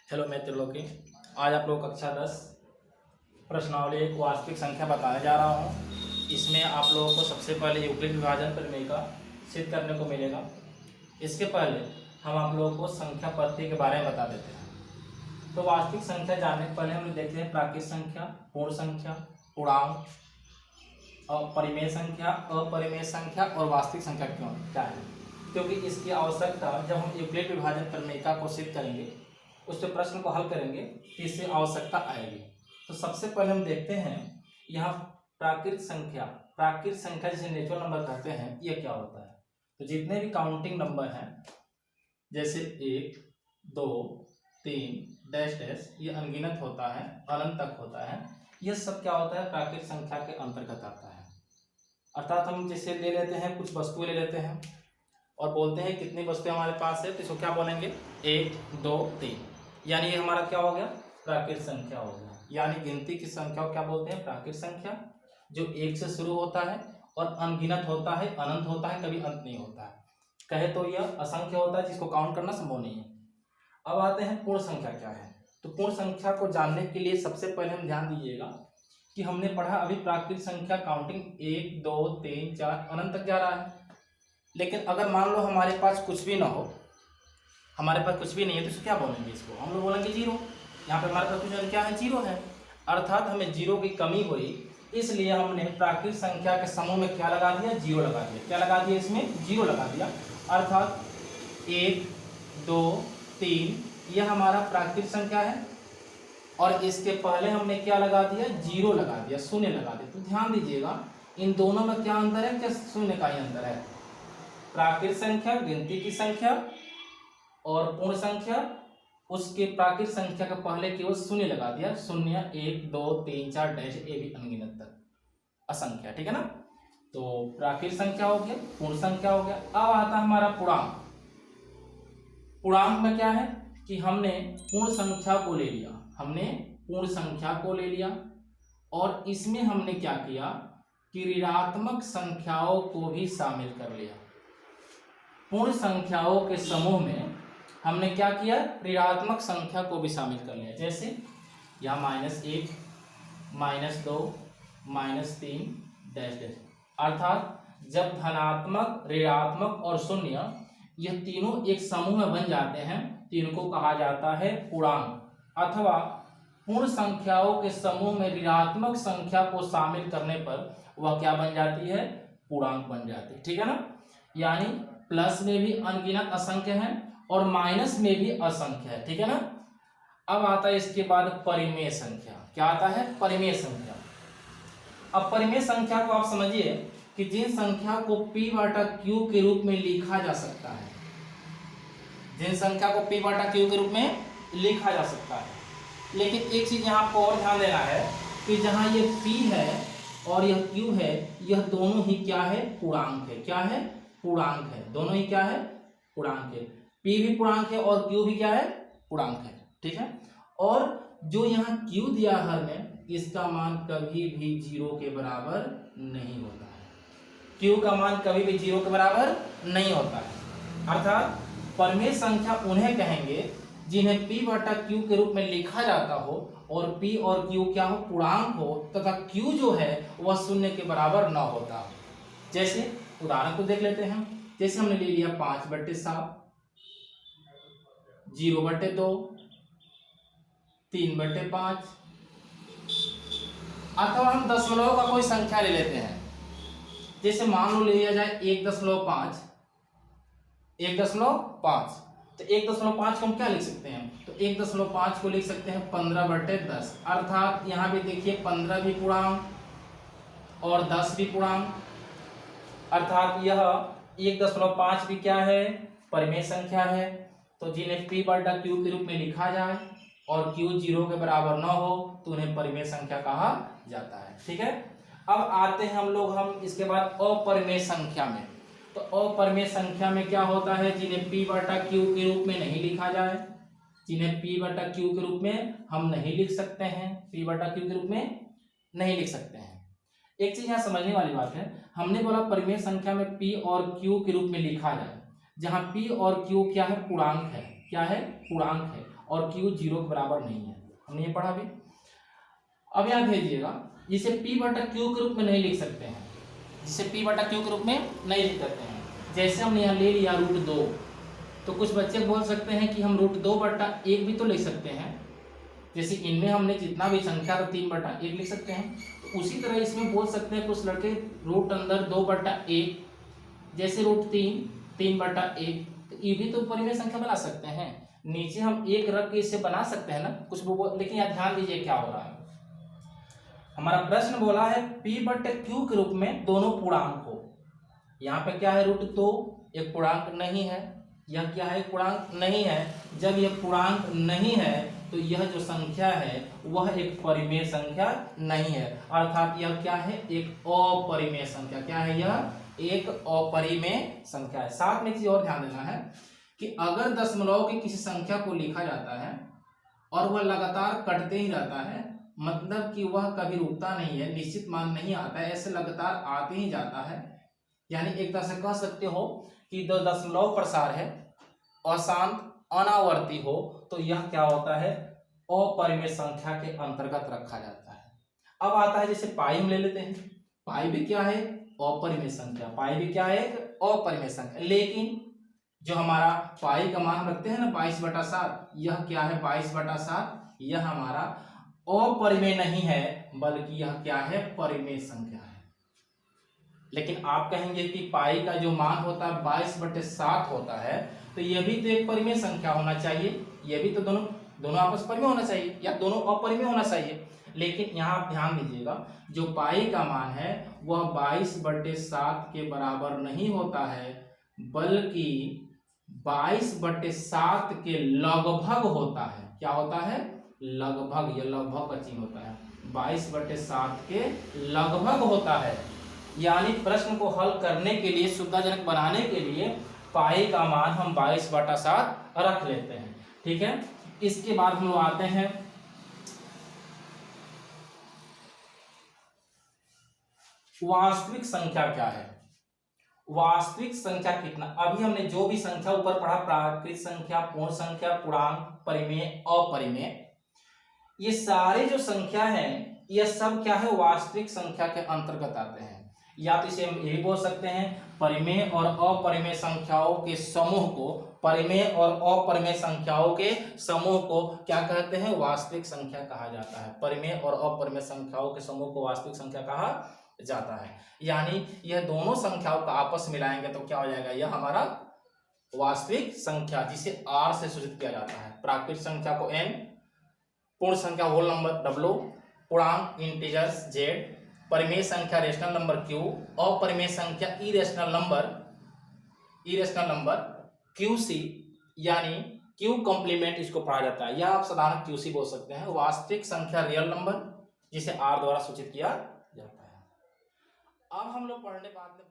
Hello मित्रों, आज आप लोग कक्षा 10 प्रश्नावली एक वास्तविक संख्या बताने जा रहा हूँ। इसमें आप लोगों को सबसे पहले यूक्लिड विभाजन प्रमेय का सिद्ध करने को मिलेगा। इसके पहले हम आप लोगों को संख्या पद्धति के बारे में बता देते हैं। तो वास्तविक संख्या जानने के पहले हम लोग देखते हैं प्राकृत संख्या, पूर्ण संख्या, पूर्णांक, अपरिमेय संख्या, अपरिमेय संख्या और वास्तविक संख्या क्यों क्या है, क्योंकि इसकी आवश्यकता जब हम यूक्लिड विभाजन प्रमेय को सिद्ध करेंगे, उस प्रश्न को हल करेंगे तो इससे आवश्यकता आएगी। तो सबसे पहले हम देखते हैं यहाँ प्राकृत संख्या जिसे नेचुरल नंबर कहते हैं, ये क्या होता है। तो जितने भी काउंटिंग नंबर हैं जैसे 1, 2, 3 डैश डैश, ये अनगिनत होता है, अनंत तक होता है, यह सब क्या होता है प्राकृत संख्या के अंतर्गत आता है। अर्थात हम जैसे ले लेते हैं, कुछ वस्तुएं ले लेते हैं और बोलते हैं कितनी वस्तुएं हमारे पास है, तो इसको क्या बोलेंगे 1, 2, 3, यानी ये हमारा क्या हो गया प्राकृत संख्या हो गया। यानी गिनती की संख्या को क्या बोलते हैं प्राकृत संख्या, जो 1 से शुरू होता है और अनगिनत होता है, अनंत होता है, कभी अंत नहीं होता है। कहे तो यह असंख्य होता है जिसको काउंट करना संभव नहीं है। अब आते हैं पूर्ण संख्या क्या है। तो पूर्ण संख्या को जानने के लिए सबसे पहले हम ध्यान दीजिएगा कि हमने पढ़ा अभी प्राकृत संख्या काउंटिंग 1, 2, 3, 4 अनंत तक जा रहा है। लेकिन अगर मान लो हमारे पास कुछ भी ना हो, हमारे पास कुछ भी नहीं है, तो इसको क्या बोलेंगे, इसको हम लोग बोलेंगे जीरो। यहाँ पे हमारे पास कुछ क्या है, जीरो है, अर्थात हमें जीरो की कमी हुई, इसलिए हमने प्राकृत संख्या के समूह में क्या लगा दिया, जीरो लगा दिया। क्या लगा दिया, इसमें जीरो लगा दिया। अर्थात 1, 2, 3 यह हमारा प्राकृत संख्या है और इसके पहले हमने क्या लगा दिया, जीरो लगा दिया, शून्य लगा दिया। तो ध्यान दीजिएगा इन दोनों में क्या अंतर है, क्या शून्य का ही अंतर है। प्राकृत संख्या गिनती की संख्या और पूर्ण संख्या, उसके प्राकृत संख्या का पहले केवल शून्य लगा दिया, 0, 1, 2, 3, 4 डैश, ये भी अनगिनत तक असंख्या, ठीक है ना। तो प्राकृत संख्या हो गया, पूर्ण संख्या हो गया। अब आता हमारा पूर्णांक। पूर्णांक में क्या है कि हमने पूर्ण संख्या को ले लिया, और इसमें हमने क्या किया कि ऋणात्मक संख्याओं को भी शामिल कर लिया। पूर्ण संख्याओं के समूह में हमने क्या किया, ऋणात्मक संख्या को भी शामिल कर लिया। जैसे यहाँ -1, -2, -3 डैश डैश, अर्थात जब धनात्मक, ऋणात्मक और शून्य यह तीनों एक समूह में बन जाते हैं तो इनको कहा जाता है पूर्णांक। अथवा पूर्ण संख्याओं के समूह में ऋणात्मक संख्या को शामिल करने पर वह क्या बन जाती है, पूर्णांक बन जाती है, ठीक है ना। यानी प्लस में भी अनगिनत असंख्य है और माइनस में भी असंख्य है, ठीक है ना। अब आता है इसके बाद परिमेय संख्या। क्या आता है, परिमेय संख्या। अब परिमेय संख्या को आप समझिए कि जिन संख्या को p/q के रूप में लिखा जा सकता है, जिन संख्या को p/q के रूप में लिखा जा सकता है। लेकिन एक चीज यहाँ आपको और ध्यान देना है कि जहाँ ये p है और यह q है, यह दोनों ही क्या है, पूर्णांक है। क्या है, पूर्णांक है। दोनों ही क्या है, पूर्णांक है। p भी पूर्णांक है और q भी क्या है, पूर्णांक है, ठीक है। और जो यहाँ q दिया है में, इसका मान कभी भी 0 के बराबर नहीं होता है। q का मान कभी भी 0 के बराबर नहीं होता है। अर्थात परिमेय संख्या उन्हें कहेंगे जिन्हें p/q के रूप में लिखा जाता हो और p और q क्या हो, पूर्णांक हो, तथा q जो है वह 0 के बराबर न होता हो। जैसे उदाहरण को देख लेते हैं। जैसे हमने ले लिया 5/7, 0/2, 3/5, अथवा हम दशमलव का कोई संख्या ले लेते हैं। जैसे मान लो ले लिया जाए 1.5, 1.5, तो 1.5 को हम क्या लिख सकते हैं, तो 1.5 को लिख सकते हैं 15/10। अर्थात यहाँ भी देखिए 15 भी पूर्णांक और 10 भी पूर्णांक, अर्थात यह 1.5 भी क्या है, परिमेय संख्या है। तो जिन्हें p/q के रूप में लिखा जाए और q 0 के बराबर न हो तो उन्हें परिमेय संख्या कहा जाता है, ठीक है। अब आते हैं हम इसके बाद अपरिमेय संख्या में। तो अपरिमेय संख्या में क्या होता है, जिन्हें p/q के रूप में नहीं लिखा जाए, जिन्हें p/q के रूप में हम नहीं लिख सकते हैं, p/q के रूप में नहीं लिख सकते हैं। एक चीज यहाँ समझने वाली बात है, हमने बोला परिमेय संख्या में p और q के रूप में लिखा जाए, जहाँ p और q क्या है, पूर्णांक है। क्या है, पूर्णांक है। और क्यू 0 के बराबर नहीं है। हमने ये पढ़ा भी। अब यहाँ भेजिएगा, जिसे p बटा क्यू के रूप में नहीं लिख सकते हैं, जिसे p बटा क्यू के रूप में नहीं लिख सकते हैं। जैसे हमने यहाँ ले लिया √2, तो कुछ बच्चे बोल सकते हैं कि हम √2 बटा 1 भी तो लिख सकते हैं। जैसे इनमें हमने जितना भी संख्या था 3 बटा 1 लिख सकते हैं, तो उसी तरह इसमें बोल सकते हैं कुछ लड़के रूट अंदर 2 बटा 1, जैसे √3 3 बटा 1, तो ये भी तो परिमेय संख्या बना सकते हैं। नीचे हम 1 रख के इसे बना सकते हैं ना कुछ, लेकिन यहाँ ध्यान दीजिए क्या हो रहा है। हमारा प्रश्न बोला है p बटे q के रूप में दोनों पूर्णांक हो। यहाँ पे क्या है √2 एक पूर्णांक नहीं है, यह क्या है पूर्णांक नहीं है। जब यह पूर्णांक नहीं है तो यह जो संख्या है वह एक परिमेय संख्या नहीं है, अर्थात यह क्या है एक अपरिमेय संख्या। क्या है यह एक अपरिमेय संख्या है। साथ में एक चीज और ध्यान देना है कि अगर दशमलव की किसी संख्या को लिखा जाता है और वह लगातार कटते ही रहता है, मतलब कि वह कभी रुकता नहीं है, निश्चित मान नहीं आता है, ऐसे लगातार आते ही जाता है, यानी एक तरह से कह सकते हो कि दो दशमलव प्रसार है, अशांत अनावर्ती हो, तो यह क्या होता है अपरिमेय संख्या के अंतर्गत रखा जाता है। अब आता है जैसे पाई हम ले लेते हैं, पाई भी क्या है अपरिमेय संख्या, पाई भी क्या है एक अपरिमेय संख्या। लेकिन जो हमारा पाई का मान रखते हैं ना 22/7, यह क्या है 22/7, यह हमारा अपरिमेय नहीं है, बल्कि यह क्या है परिमेय संख्या है। लेकिन आप कहेंगे कि पाई का जो मान होता है 22/7 होता है, तो यह भी तो एक परिमेय संख्या होना चाहिए, यह भी तो दोनों आपस परिमेय होना चाहिए या दोनों अपरिमेय होना चाहिए। लेकिन यहाँ आप ध्यान दीजिएगा, जो पाई का मान है वह 22/7 के बराबर नहीं होता है, बल्कि 22/7 के लगभग होता है। क्या होता है लगभग, यह लगभग का चिन्ह होता है, 22/7 के लगभग होता है। यानी प्रश्न को हल करने के लिए, सुविधाजनक बनाने के लिए पाई का मान हम 22/7 रख लेते हैं। ठीक है, इसके बाद हम लोग आते हैं वास्तविक संख्या क्या है। वास्तविक संख्या कितना, अभी हमने जो भी संख्या ऊपर पढ़ा, प्राकृत संख्या, पूर्ण संख्या, पूर्णांक, परिमेय, अपरिमेय, ये सारे जो संख्या हैं ये सब क्या है वास्तविक संख्या के अंतर्गत आते हैं। या तो इसे हम यही बोल सकते हैं परिमेय और अपरिमेय संख्याओं के समूह को, परिमेय और अपरिमेय संख्याओं के समूह को क्या कहते हैं वास्तविक संख्या कहा जाता है। परिमेय और अपरिमेय संख्याओं के समूह को वास्तविक संख्या कहा जाता है। यानी यह दोनों संख्याओं का आपस मिलाएंगे तो क्या हो जाएगा, यह हमारा वास्तविक संख्या, जिसे r से सूचित किया जाता है। प्राकृत संख्या को n, पूर्ण संख्या होल नंबर W, पूर्णांक इंटीजर्स Z, परिमेय संख्या रेशनल नंबर Q, अपरिमेय संख्या इरेशनल नंबर QC, यानी Q कॉम्प्लीमेंट इसको पढ़ा जाता है, या आप साधारण QC बोल सकते हैं। वास्तविक संख्या रियल नंबर, जिसे R द्वारा सूचित किया जाता है। अब हम लोग पढ़ने बाद में